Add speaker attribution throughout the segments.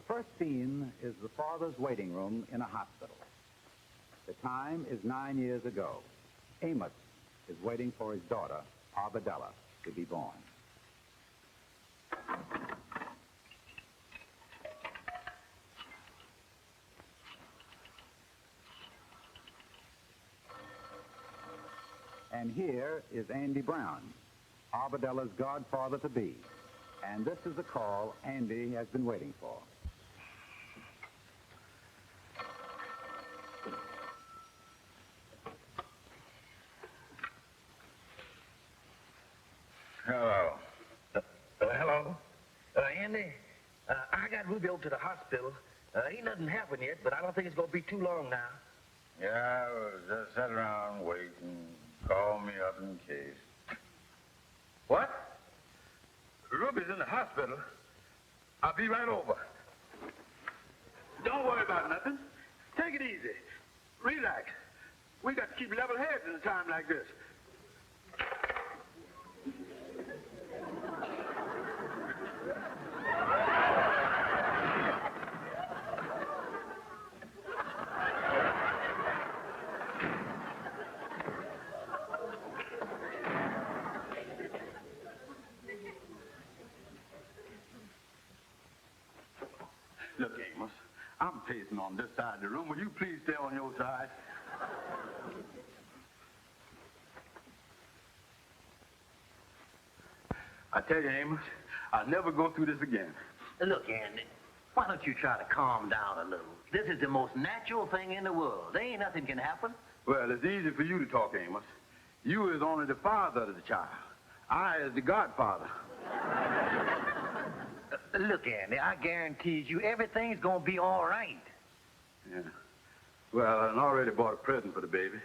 Speaker 1: first scene is the father's waiting room in a hospital. The time is 9 years ago. Amos is waiting for his daughter, Arbadella, to be born. And here is Andy Brown, Arbedella's godfather-to-be. And this is the call Andy has been waiting for.
Speaker 2: Hello. Hello. Andy, I got Ruby over to the hospital. Ain't nothing happened yet, but I don't think it's going to be too long now.
Speaker 3: Yeah, well, just sit around waiting. Call me up in case.
Speaker 2: What? Ruby's in the hospital. I'll be right over.
Speaker 4: Don't worry about nothing. Take it easy. Relax. We got to keep level heads in a time like this.
Speaker 3: Look, Amos, I'm pacing on this side of the room. Will you please stay on your side? I tell you, Amos, I'll never go through this again.
Speaker 2: Look, Andy, why don't you try to calm down a little? This is the most natural thing in the world. There ain't nothing can happen.
Speaker 3: Well, it's easy for you to talk, Amos. You is only the father of the child. I is the godfather.
Speaker 2: Look, Andy, I guarantee you everything's going to be all right.
Speaker 3: Yeah. Well, I already bought a present for the baby.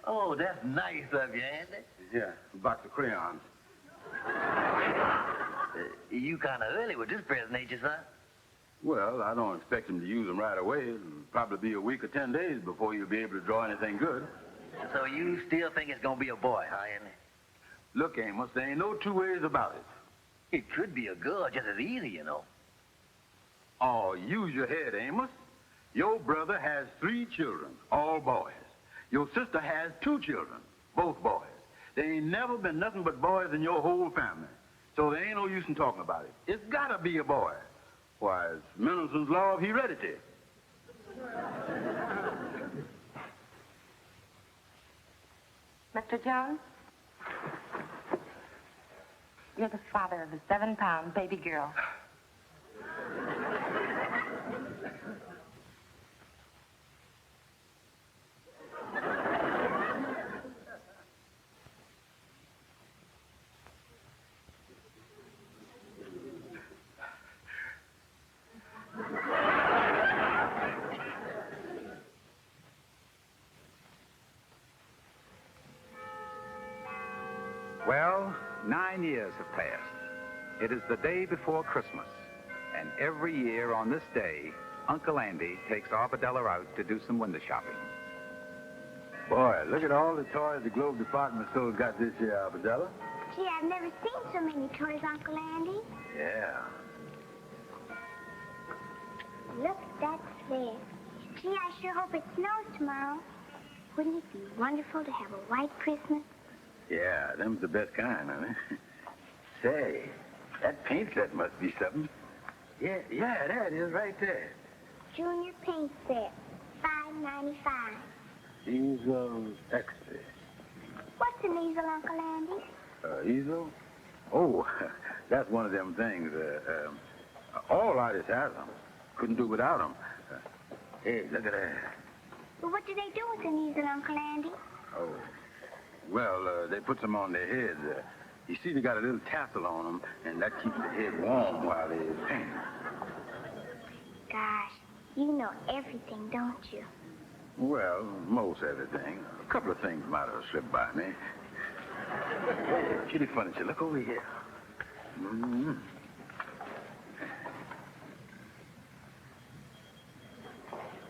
Speaker 2: Oh, that's nice of you, Andy.
Speaker 3: Yeah, a box of crayons.
Speaker 2: You kind of early with this present, ain't you, son?
Speaker 3: Well, I don't expect him to use them right away. It'll probably be a week or 10 days before you'll be able to draw anything good.
Speaker 2: So you still think it's going to be a boy, huh, Andy?
Speaker 3: Look, Amos, there ain't no two ways about it.
Speaker 2: It could be a girl just as easy, you know.
Speaker 3: Oh, use your head, Amos. Your brother has 3 children, all boys. Your sister has 2 children, both boys. There ain't never been nothing but boys in your whole family. So there ain't no use in talking about it. It's gotta be a boy. Why, it's Mendelssohn's law of heredity.
Speaker 5: Mr. Jones? You're the father of the 7-pound baby girl.
Speaker 1: Well, 9 years have passed. It is the day before Christmas, and every year on this day, Uncle Andy takes Arbadella out to do some window shopping.
Speaker 3: Boy, look at all the toys the Globe department store's got this year, Arbadella.
Speaker 6: Gee, I've never seen so many toys, Uncle Andy.
Speaker 3: Yeah.
Speaker 6: Look at that sled. Gee, I sure hope it snows tomorrow. Wouldn't it be wonderful to have a white Christmas?
Speaker 3: Yeah, them's the best kind, honey. Say, that paint set must be something. Yeah, there it is right there.
Speaker 6: Junior paint set, $5.95.
Speaker 3: Easel extra.
Speaker 6: What's an easel, Uncle Andy?
Speaker 3: Easel? Oh, that's one of them things. All artists have them. Couldn't do without them. Hey, look at that.
Speaker 6: Well, what do they do with an easel, Uncle Andy?
Speaker 3: Oh, well, they put some on their heads. You see, they got a little tassel on them, and that keeps the head warm while they paint.
Speaker 6: Gosh, you know everything, don't you?
Speaker 3: Well, most everything. A couple of things might have slipped by me. Hey, kitty furniture, look over here. Mm-hmm.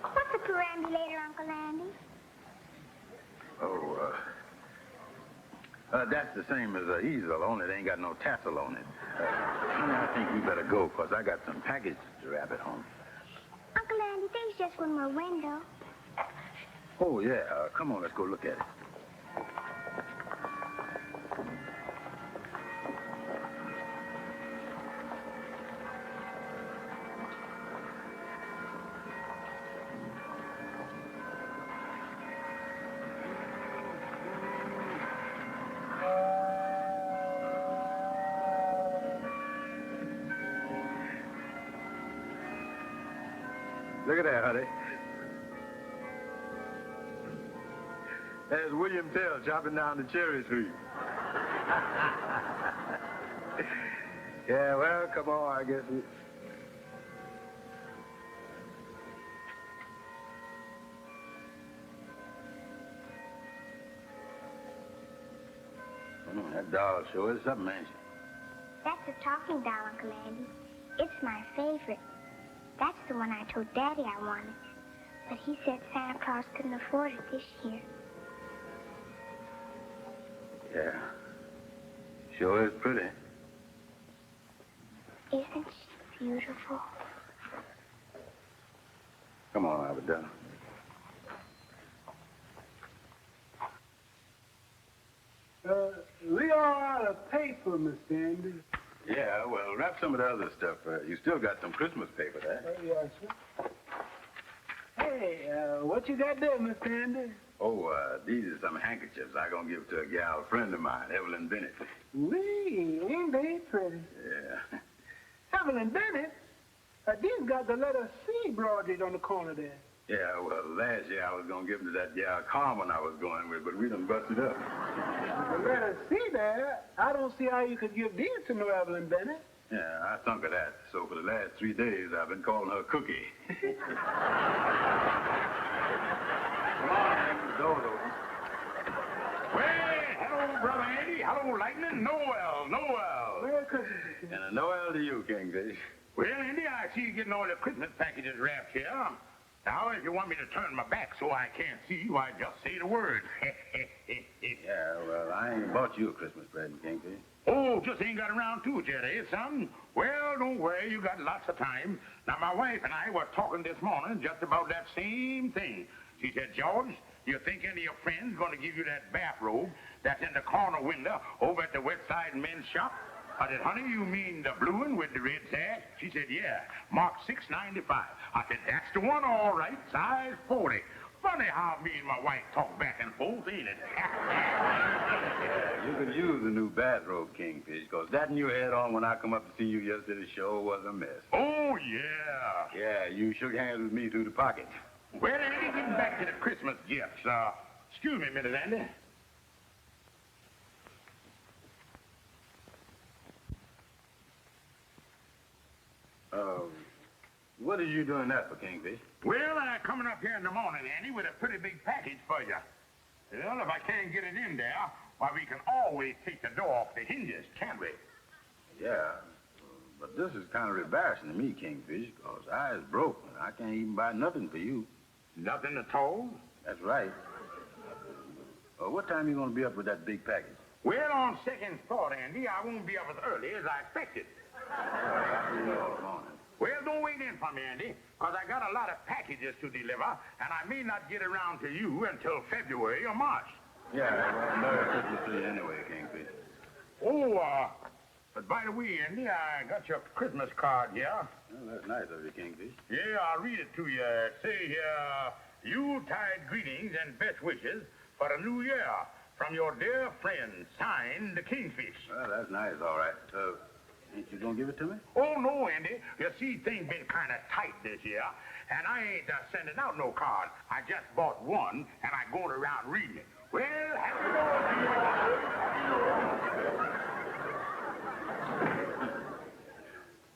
Speaker 6: What's a perambulator, Uncle Andy?
Speaker 3: Oh, That's the same as an easel, only it ain't got no tassel on it. Honey, I think we better go, because I got some packages to wrap at home.
Speaker 6: Uncle Andy, there's just one more window.
Speaker 3: Oh, yeah. Come on, let's go look at it. Look at that, honey. There's William Tell chopping down the cherry tree. Yeah, well, come on, I guess we... That doll sure is something, ain't she?
Speaker 6: That's a talking doll, Uncle Andy. It's my favorite. That's the one I told Daddy I wanted. But he said Santa Claus couldn't afford it this year.
Speaker 3: Yeah. Sure is pretty.
Speaker 6: Isn't she beautiful?
Speaker 3: Come on, Alvin.
Speaker 4: We are out of paper, Mr. Andy.
Speaker 3: Yeah, well, wrap some of the other stuff. You still got some Christmas paper there.
Speaker 4: Yes, sir. Hey, what you got there, Mr. Andy?
Speaker 3: Oh, these are some handkerchiefs I'm going to give to a gal friend of mine, Evelyn Bennett.
Speaker 4: Wee, ain't they pretty?
Speaker 3: Yeah.
Speaker 4: Evelyn Bennett? These got the letter C broidered on the corner there.
Speaker 3: Yeah, well, last year I was going to give them to that gal Carmen I was going with, but we done busted up.
Speaker 4: The letter C there, I don't see how you could give these to no Evelyn Bennett.
Speaker 3: Yeah, I thunk of that. So for the last 3 days, I've been calling her Cookie. Come on, Hank, the door's open.
Speaker 7: Well, hello, Brother Andy. Hello, Lightning. Noel.
Speaker 4: Merry Christmas.
Speaker 3: And a Noel to you, Kingfish.
Speaker 7: Well, Andy, I see you getting all the Christmas packages wrapped here. Now, if you want me to turn my back so I can't see you, I just say the word.
Speaker 3: Yeah, well, I ain't bought you a Christmas present, Kingfish.
Speaker 7: Oh, just ain't got around to it yet, eh, son? Well, don't worry, you got lots of time. Now, my wife and I were talking this morning just about that same thing. She said, George, you think any of your friends going to give you that bathrobe that's in the corner window over at the West Side Men's Shop? I said, honey, you mean the blue one with the red sash? She said, yeah, marked $6.95. I said, that's the one, all right, size 40. Funny how me and my wife talk back and forth, ain't it?
Speaker 3: Yeah, you could use the new bathrobe, Kingfish, because that one you had on when I come up to see you yesterday sure was a mess.
Speaker 7: Oh, yeah.
Speaker 3: Yeah, you shook hands with me through the pocket.
Speaker 7: Well, Andy, getting back to the Christmas gifts. Excuse me a minute, Andy.
Speaker 3: What are you doing that for, Kingfish?
Speaker 7: Well, I'm coming up here in the morning, Andy, with a pretty big package for you. Well, if I can't get it in there, why, we can always take the door off the hinges, can't we?
Speaker 3: Yeah, but this is kind of embarrassing to me, Kingfish, because I is broke, and I can't even buy nothing for you.
Speaker 7: Nothing at all?
Speaker 3: That's right. What time are you going to be up with that big package?
Speaker 7: Well, on second thought, Andy, I won't be up as early as I expected.
Speaker 3: I'll see you all morning.
Speaker 7: Well, don't wait in for me, Andy, because I got a lot of packages to deliver, and I may not get around to you until February or March.
Speaker 3: Yeah, well, Merry Christmas to you anyway, Kingfish.
Speaker 7: Oh, but by the way, Andy, I got your Christmas card here.
Speaker 3: Well, that's nice of you, Kingfish.
Speaker 7: Yeah, I'll read it to you. Say here, Yuletide greetings and best wishes for the new year from your dear friend, signed, the Kingfish.
Speaker 3: Well, that's nice, all right. Ain't you gonna give it to me?
Speaker 7: Oh, no, Andy. You see, things been kind of tight this year, and I ain't sending out no card. I just bought one, and I going around reading it. Well, happy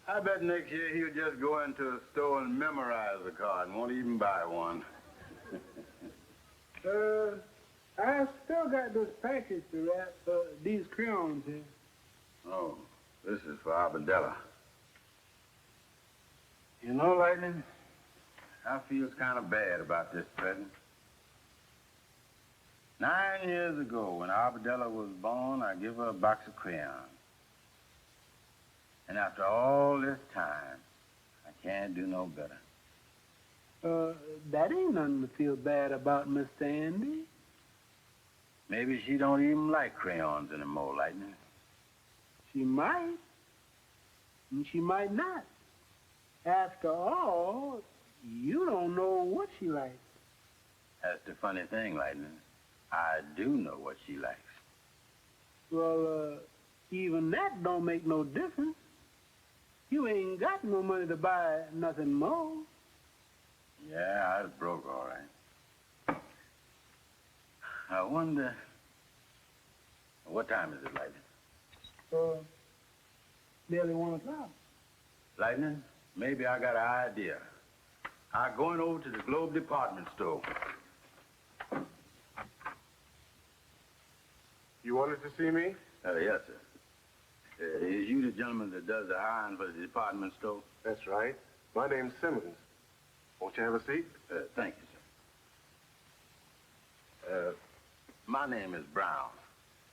Speaker 3: I bet next year he'll just go into a store and memorize the card and won't even buy one.
Speaker 4: I still got this package to wrap, these crayons here.
Speaker 3: Oh, this is for Arbadella.
Speaker 4: You know, Lightning,
Speaker 3: I feels kind of bad about this present. 9 years ago, when Arbadella was born, I gave her a box of crayons. And after all this time, I can't do no better.
Speaker 8: That ain't nothing to feel bad about, Mr. Andy.
Speaker 3: Maybe she don't even like crayons anymore, Lightning.
Speaker 8: She might. And she might not. After all, you don't know what she likes.
Speaker 3: That's the funny thing, Lightning. I do know what she likes.
Speaker 8: Well, even that don't make no difference. You ain't got no money to buy nothing more.
Speaker 3: Yeah, I was broke, all right. I wonder... What time is it, Lightning?
Speaker 8: Nearly 1 o'clock.
Speaker 3: Lightning, maybe I got an idea. I'm going over to the Globe department store.
Speaker 4: You wanted to see me?
Speaker 3: Yes, sir. Is you the gentleman that does the hiring for the department store?
Speaker 4: That's right. My name's Simmons. Won't you have a seat?
Speaker 3: Thank you, sir. My name is Brown,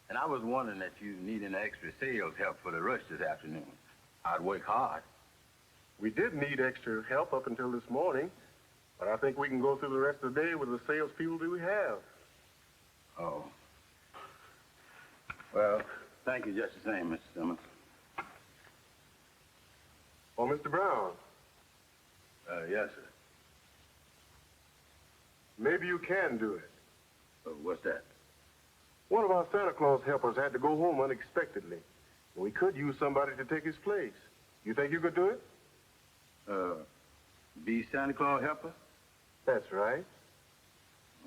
Speaker 3: and I was wondering if you need any extra sales help for the rush this afternoon. I'd work hard.
Speaker 4: We did need extra help up until this morning, but I think we can go through the rest of the day with the salespeople that we have.
Speaker 3: Oh. Well, thank you just the same, Mr. Simmons.
Speaker 4: Oh, Mr. Brown,
Speaker 3: Yes, sir.
Speaker 4: maybe you can do it.
Speaker 3: What's that?
Speaker 4: One of our Santa Claus helpers had to go home unexpectedly. We could use somebody to take his place. You think you could do it?
Speaker 3: Be Santa Claus helper?
Speaker 4: That's right.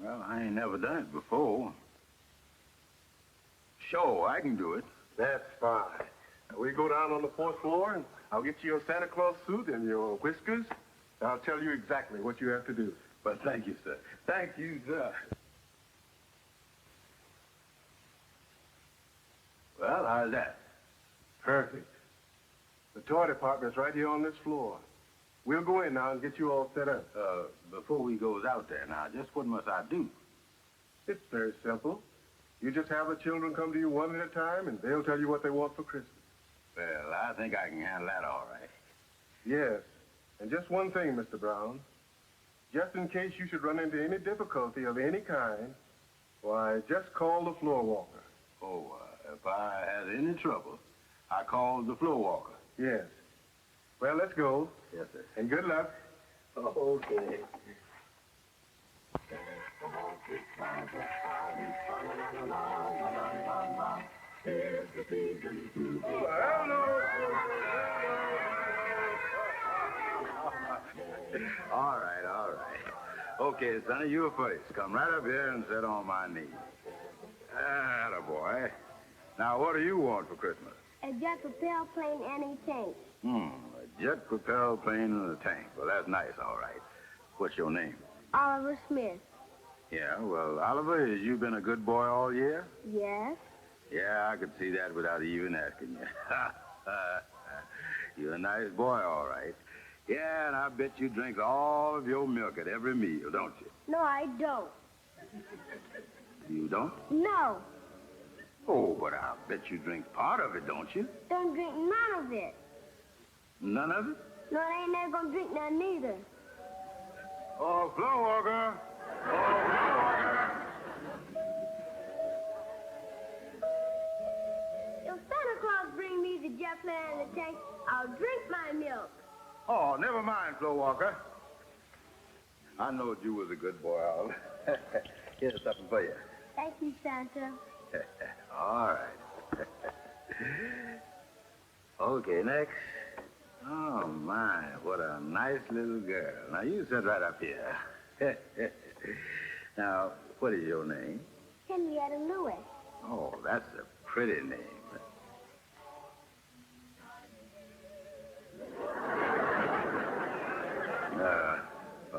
Speaker 3: Well, I ain't never done it before. Sure, I can do it.
Speaker 4: That's fine. Now, we go down on the 4th floor, and I'll get you your Santa Claus suit and your whiskers. I'll tell you exactly what you have to do.
Speaker 3: But thank you, sir. Thank you, sir. Well, how's that?
Speaker 4: Perfect. The toy department's right here on this floor. We'll go in now and get you all set up.
Speaker 3: Before we goes out there now, just what must I do?
Speaker 4: It's very simple. You just have the children come to you one at a time, and they'll tell you what they want for Christmas.
Speaker 3: Well, I think I can handle that all right.
Speaker 4: Yes. And just one thing, Mr. Brown. Just in case you should run into any difficulty of any kind, why, just call the floor walker.
Speaker 3: Oh, if I had any trouble, I call the floor walker.
Speaker 4: Yes. Well, let's go.
Speaker 3: Yes, sir.
Speaker 4: And good luck.
Speaker 3: Okay. All right, all right. Okay, Sonny, you first. Come right up here and sit on my knee. Attaboy. Now, what do you want for Christmas?
Speaker 6: A jet propelled plane and a tank.
Speaker 3: A jet-propelled plane and a tank. Well, that's nice, all right. What's your name?
Speaker 6: Oliver Smith.
Speaker 3: Yeah, well, Oliver, has you been a good boy all year?
Speaker 6: Yes.
Speaker 3: Yeah, I could see that without even asking you. You're a nice boy, all right. Yeah, and I bet you drink all of your milk at every meal, don't you?
Speaker 6: No, I don't.
Speaker 3: You don't?
Speaker 6: No.
Speaker 3: Oh, but I'll bet you drink part of it, don't you?
Speaker 6: Don't drink none of it.
Speaker 3: None of it?
Speaker 6: No, I ain't never gonna drink none neither.
Speaker 3: Oh, floor walker. Oh, floor walker.
Speaker 6: If Santa Claus bring me the jet plane and the tank, I'll drink my milk.
Speaker 3: Oh, never mind, floor walker. I knowed you was a good boy, Oliver. Here's something for you.
Speaker 6: Thank you, Santa.
Speaker 3: All right. Okay, next. Oh, my, what a nice little girl. Now, you sit right up here. Now, what is your name?
Speaker 6: Henrietta Lewis.
Speaker 3: Oh, that's a pretty name.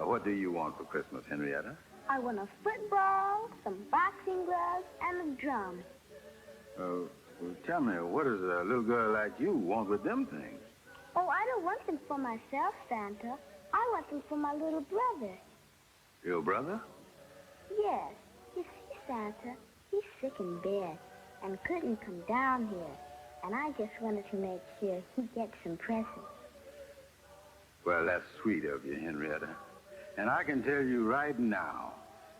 Speaker 3: What do you want for Christmas, Henrietta?
Speaker 6: I want a football, some boxing gloves, and a drum.
Speaker 3: Well, tell me, what does a little girl like you want with them things?
Speaker 6: Oh, I don't want them for myself, Santa. I want them for my little brother.
Speaker 3: Your brother?
Speaker 6: Yes. You see, Santa. He's sick in bed and couldn't come down here. And I just wanted to make sure he gets some presents.
Speaker 3: Well, that's sweet of you, Henrietta. And I can tell you right now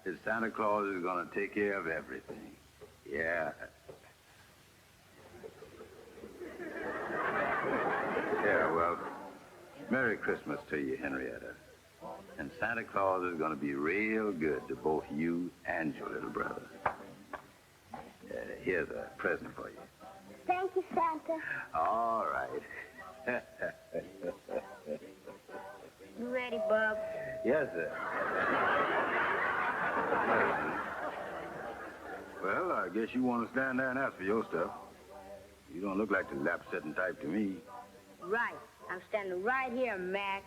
Speaker 3: that Santa Claus is going to take care of everything. Yeah. Yeah, well, Merry Christmas to you, Henrietta. And Santa Claus is going to be real good to both you and your little brother. Here's a present for you.
Speaker 6: Thank you, Santa.
Speaker 3: All right.
Speaker 6: You ready, Bub?
Speaker 3: Yes, sir. Well, I guess you want to stand there and ask for your stuff. You don't look like the lap-sitting type to me.
Speaker 6: Right. I'm standing right here, Mac.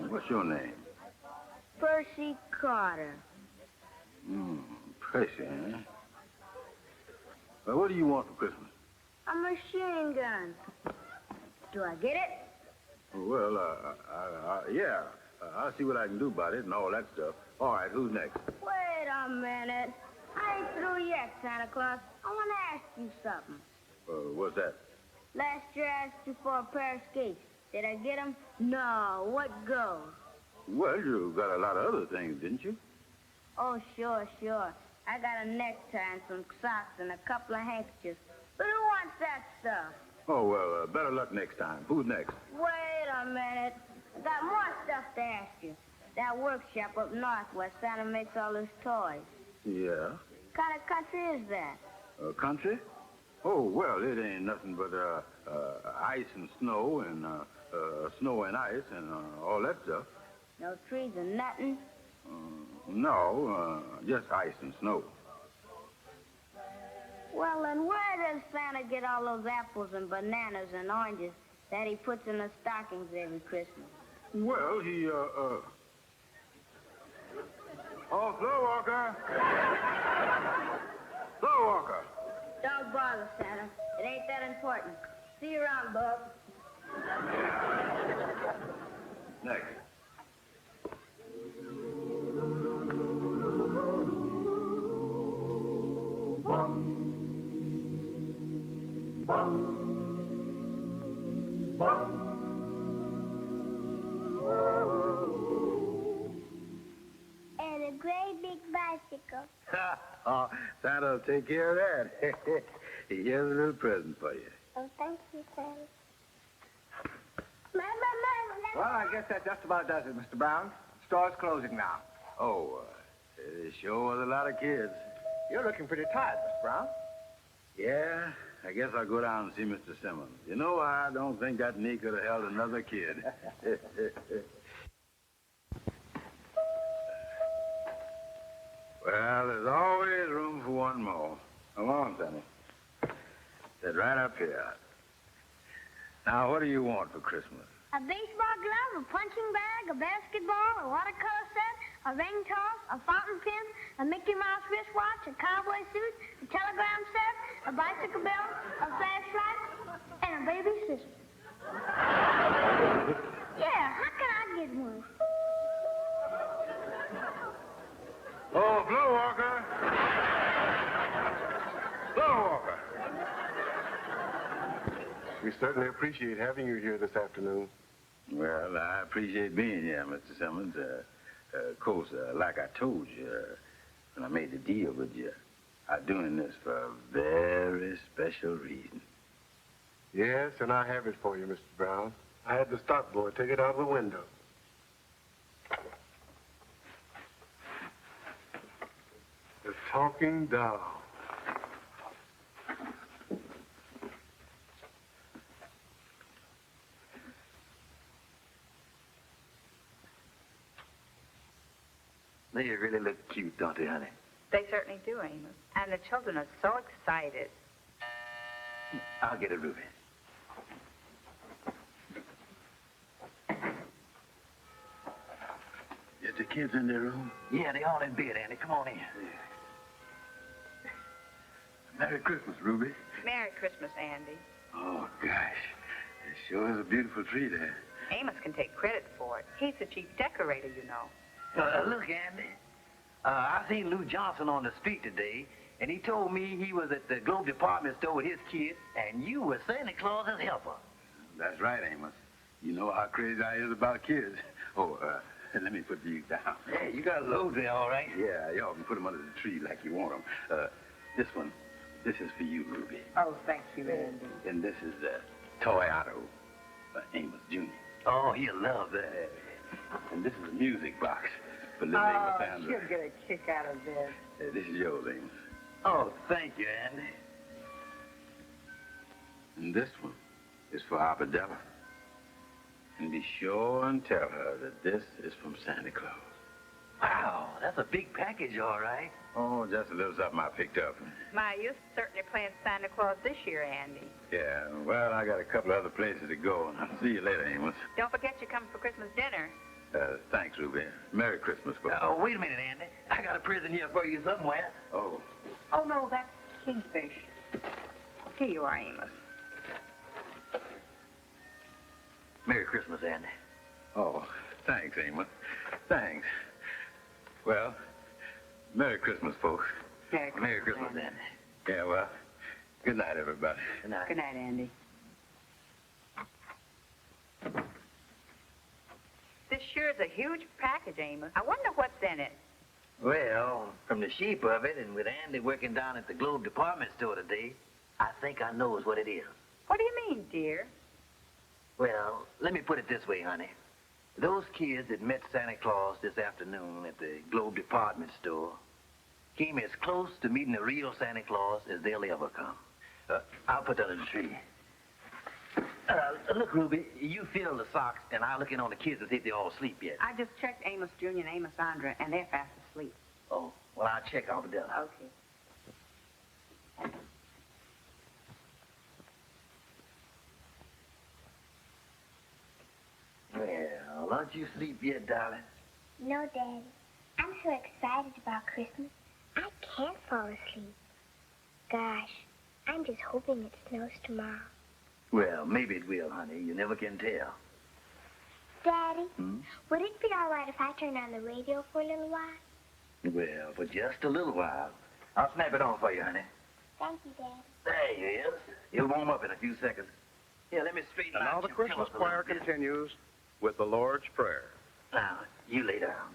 Speaker 3: What's your name?
Speaker 6: Percy Carter.
Speaker 3: Percy, eh? Well, what do you want for Christmas?
Speaker 6: A machine gun. Do I get it?
Speaker 3: Well, yeah. I'll see what I can do about it and all that stuff. All right, who's next?
Speaker 6: Wait a minute. I ain't through yet, Santa Claus. I want to ask you something.
Speaker 3: What's that?
Speaker 6: Last year I asked you for a pair of skates. Did I get them? No. What goes?
Speaker 3: Well, you got a lot of other things, didn't you?
Speaker 6: Oh, sure. I got a necktie and some socks and a couple of handkerchiefs. But who wants that stuff?
Speaker 3: Oh, well, better luck next time. Who's next?
Speaker 6: Wait a minute. I got more stuff to ask you. That workshop up north where Santa makes all his toys.
Speaker 3: Yeah?
Speaker 6: What kind of country is that?
Speaker 3: Country? Oh, well, it ain't nothing but ice and snow and snow and ice and all that stuff.
Speaker 6: No trees and nothing?
Speaker 3: No, just ice and snow.
Speaker 6: Well, then where does Santa get all those apples and bananas and oranges that he puts in the stockings every Christmas?
Speaker 3: Well, he, Oh, Slow Walker! Slow Walker!
Speaker 6: Don't bother, Santa. It ain't that important. See you around, Bub.
Speaker 3: Next.
Speaker 6: And a great big bicycle.
Speaker 3: Oh, Santa will take care of that. Here's a little present for you.
Speaker 6: Oh, thank you, Santa.
Speaker 9: Well, I guess that just about does it, Mr. Brown. Store's closing now.
Speaker 3: Oh, there sure was a lot of kids.
Speaker 9: You're looking pretty tired, Mr. Brown.
Speaker 3: Yeah, I guess I'll go down and see Mr. Simmons. You know, I don't think that knee could have held another kid. Well, there's always room for one more. Come on, Sonny. Sit right up here. Now, what do you want for Christmas?
Speaker 6: A baseball glove, a punching bag, a basketball, a watercolor set, a ring toss, a fountain pen, a Mickey Mouse wristwatch, a cowboy suit, a telegram set, a bicycle belt, a flashlight, and a baby sister. Yeah, how can I get one?
Speaker 3: Oh, Blue Walker! Blue Walker!
Speaker 4: We certainly appreciate having you here this afternoon.
Speaker 3: Well, I appreciate being here, Mr. Simmons. Of course, like I told you when I made the deal with you, I'm doing this for a very special reason.
Speaker 4: Yes, and I have it for you, Mr. Brown. I had the stock boy take it out of the window. The talking doll.
Speaker 2: They really look cute, don't they, honey?
Speaker 5: They certainly do, Amos. And the children are so excited.
Speaker 2: I'll get it, Ruby.
Speaker 3: Is the kids in their room?
Speaker 2: Yeah, they all in bed, Andy. Come on in.
Speaker 3: Merry Christmas, Ruby.
Speaker 5: Merry Christmas, Andy.
Speaker 3: Oh, gosh. It sure is a beautiful tree there.
Speaker 5: Amos can take credit for it. He's the chief decorator, you know.
Speaker 2: Look, Andy. I seen Lou Johnson on the street today, and he told me he was at the Globe department store with his kid, and you were Santa Claus's helper.
Speaker 3: That's right, Amos. You know how crazy I is about kids. Oh, let me put these down.
Speaker 2: Hey, you got loads there, all right?
Speaker 3: Yeah, y'all can put them under the tree like you want them. This one, this is for you, Ruby.
Speaker 5: Oh, thank you, Andy.
Speaker 3: And this is Toy Otto for Amos Jr.
Speaker 2: Oh, he'll love that.
Speaker 3: And this is a music box for little Amos Andrew.
Speaker 5: She'll get a kick out of this.
Speaker 3: This is yours, Amos.
Speaker 2: Oh, thank you, Andy.
Speaker 3: And this one is for Arbadella. And be sure and tell her that this is from Santa Claus.
Speaker 2: Wow, that's a big package, all right.
Speaker 3: Oh, just a little something I picked up.
Speaker 5: My, you're certainly playing Santa Claus this year, Andy.
Speaker 3: Yeah, well, I got a couple other places to go. I'll see you later, Amos.
Speaker 5: Don't forget you're coming for Christmas dinner.
Speaker 3: Thanks, Ruby. Merry Christmas, folks.
Speaker 2: Oh, wait a minute, Andy. I got a present here for you somewhere.
Speaker 3: Oh.
Speaker 5: Oh, no, that's Kingfish. Here you are, Amos.
Speaker 2: Merry Christmas, Andy.
Speaker 3: Oh, thanks, Amos. Thanks. Well, Merry Christmas, folks.
Speaker 2: Merry Christmas, Andy.
Speaker 3: Yeah, well, good night, everybody.
Speaker 2: Good night.
Speaker 5: Good night, Andy. This sure is a huge package, Amos. I wonder what's in it.
Speaker 2: Well, from the shape of it, and with Andy working down at the Globe department store today, I think I knows what it is.
Speaker 5: What do you mean, dear?
Speaker 2: Well, let me put it this way, honey. Those kids that met Santa Claus this afternoon at the Globe department store came as close to meeting a real Santa Claus as they'll ever come. I'll put that under the tree. Look, Ruby, you fill the socks, and I'll look in on the kids and see if they're all asleep yet.
Speaker 5: I just checked Amos Jr. and Amos Andra, and they're fast asleep.
Speaker 2: Oh, well, I'll check Arbadella.
Speaker 5: Okay.
Speaker 2: Well, aren't you asleep yet, darling?
Speaker 6: No, Daddy. I'm so excited about Christmas. I can't fall asleep. Gosh, I'm just hoping it snows tomorrow.
Speaker 2: Well, maybe it will, honey. You never can tell.
Speaker 6: Daddy, would it be all right if I turned on the radio for a little while?
Speaker 2: Well, for just a little while. I'll snap it on for you, honey.
Speaker 6: Thank you, Daddy.
Speaker 2: There he is. He'll warm up in a few seconds. Here, let me straighten
Speaker 4: And
Speaker 2: out
Speaker 4: now the
Speaker 2: your
Speaker 4: Christmas
Speaker 2: pillows a
Speaker 4: choir
Speaker 2: little bit.
Speaker 4: continues with the Lord's Prayer.
Speaker 2: Now, you lay down.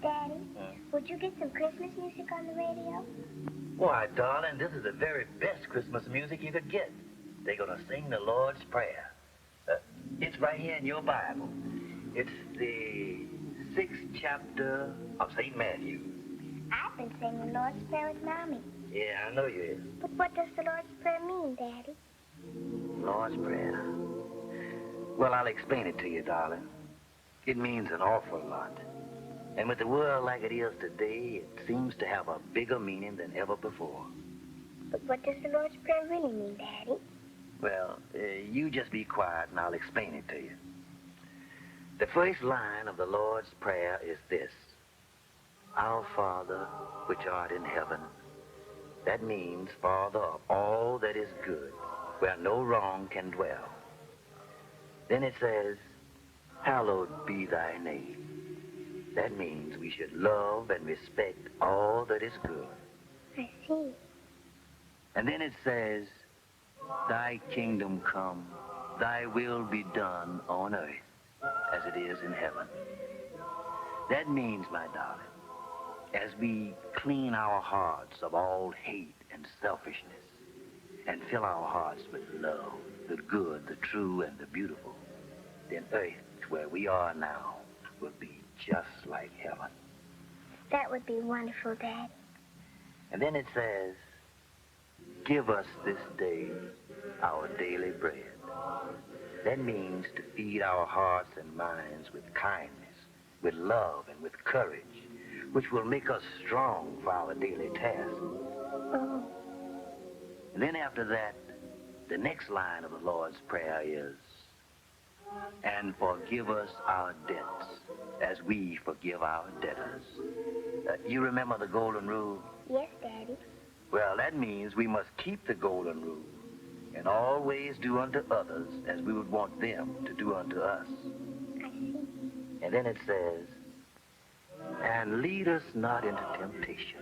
Speaker 6: Daddy, would you get some Christmas music on the radio?
Speaker 2: Why, darling, this is the very best Christmas music you could get. They're going to sing the Lord's Prayer. It's right here in your Bible. It's the 6th chapter of St. Matthew.
Speaker 6: I've been singing the Lord's Prayer with Mommy.
Speaker 2: Yeah, I know you is.
Speaker 6: But what does the Lord's Prayer mean, Daddy?
Speaker 2: Lord's Prayer. Well, I'll explain it to you, darling. It means an awful lot. And with the world like it is today, it seems to have a bigger meaning than ever before.
Speaker 6: But what does the Lord's Prayer really mean, Daddy?
Speaker 2: Well, you just be quiet and I'll explain it to you. The first line of the Lord's Prayer is this: Our Father, which art in heaven. That means Father of all that is good, where no wrong can dwell. Then it says, Hallowed be thy name. That means we should love and respect all that is good.
Speaker 6: I see.
Speaker 2: And then it says, Thy kingdom come, thy will be done on earth as it is in heaven. That means, my darling, as we clean our hearts of all hate and selfishness and fill our hearts with love, the good, the true, and the beautiful, then earth, where we are now, will be just like heaven.
Speaker 6: That would be wonderful, Daddy.
Speaker 2: And then it says, Give us this day our daily bread. That means to feed our hearts and minds with kindness, with love, and with courage, which will make us strong for our daily tasks.
Speaker 6: Oh.
Speaker 2: And then after that, the next line of the Lord's Prayer is, And forgive us our debts as we forgive our debtors. You remember the golden rule?
Speaker 6: Yes, Daddy.
Speaker 2: Well, that means we must keep the golden rule and always do unto others as we would want them to do unto us.
Speaker 6: I see.
Speaker 2: And then it says, And lead us not into temptation,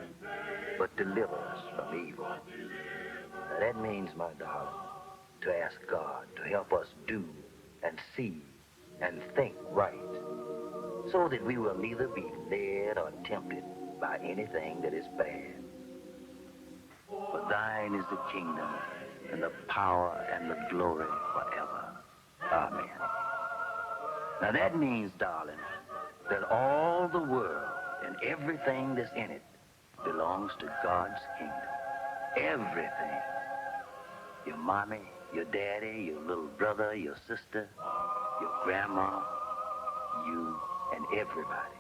Speaker 2: but deliver us from evil. Now that means, my darling, to ask God to help us do and see and think right, so that we will neither be led or tempted by anything that is bad. For thine is the kingdom and the power and the glory forever. Amen. Now that means, darling, that all the world and everything that's in it belongs to God's kingdom. Everything. Your mommy, your daddy, your little brother, your sister, your grandma, you, and everybody.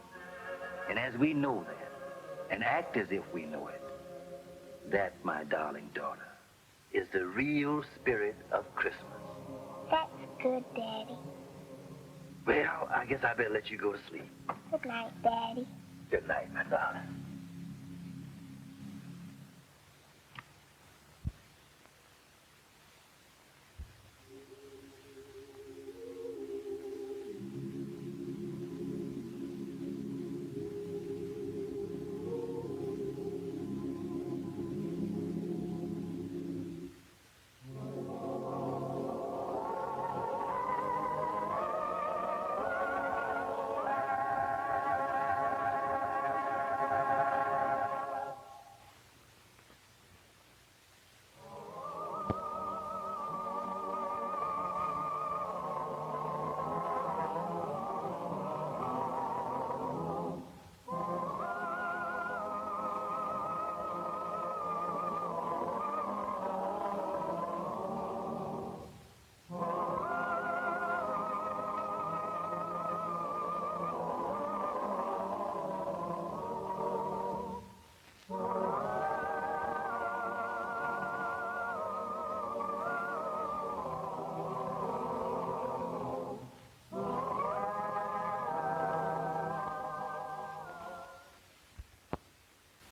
Speaker 2: And as we know that, and act as if we know it, that, my darling daughter, is the real spirit of Christmas.
Speaker 6: That's good, Daddy.
Speaker 2: Well, I guess I better let you go to sleep.
Speaker 6: Good night, Daddy.
Speaker 2: Good night, my darling.